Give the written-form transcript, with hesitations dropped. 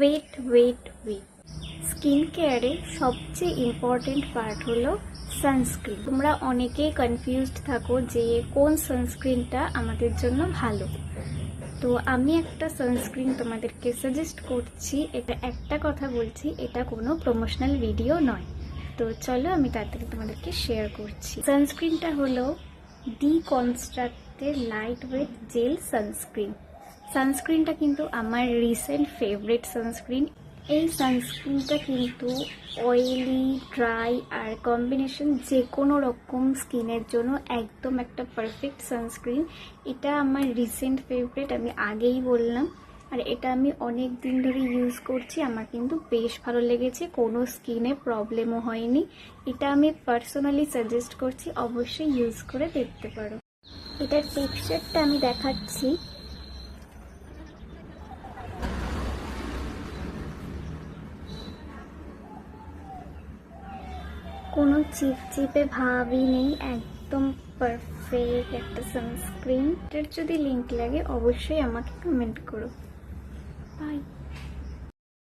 Wait wait wait skin কেয়ারে সবচেয়ে important part হলো সানস্ক্রিন। তোমরা অনেকেই কনফিউজড থাকো যে কোন সানস্ক্রিনটা আমাদের জন্য ভালো। তো আমি একটা সানস্ক্রিন তোমাদেরকে সাজেস্ট করছি। এটা একটা কথা বলছি, এটা কোনো প্রমোশনাল ভিডিও নয়। তো চলো আমি তাড়াতাড়ি তোমাদেরকে শেয়ার করছি। সানস্ক্রিনটা হলো deconstructed light weight gel sunscreen. সানস্ক্রিনটা কিন্তু আমার রিসেন্ট ফেভারিট সানস্ক্রিন। এই সানস্ক্রিনটা কিন্তু অয়েলি, ড্রাই আর কম্বিনেশন যে কোনো রকম স্কিনের জন্য একদম একটা পারফেক্ট সানস্ক্রিন। এটা আমার রিসেন্ট ফেভারিট, আমি আগেই বললাম। আর এটা আমি অনেক দিন ধরে ইউজ করছি, আমার কিন্তু বেশ ভালো লেগেছে, কোনো স্কিনে প্রবলেমও হয়নি। এটা আমি পার্সোনালি সাজেস্ট করছি, অবশ্যই ইউজ করে দেখতে পারো। এটার টেক্সচারটা আমি দেখাচ্ছি। কোনো চিপচিপে ভাবই নেই, একদম পারফেক্ট একটা সানস্ক্রিন। এটার যদি লিঙ্ক লাগে অবশ্যই আমাকে কমেন্ট করো। বাই।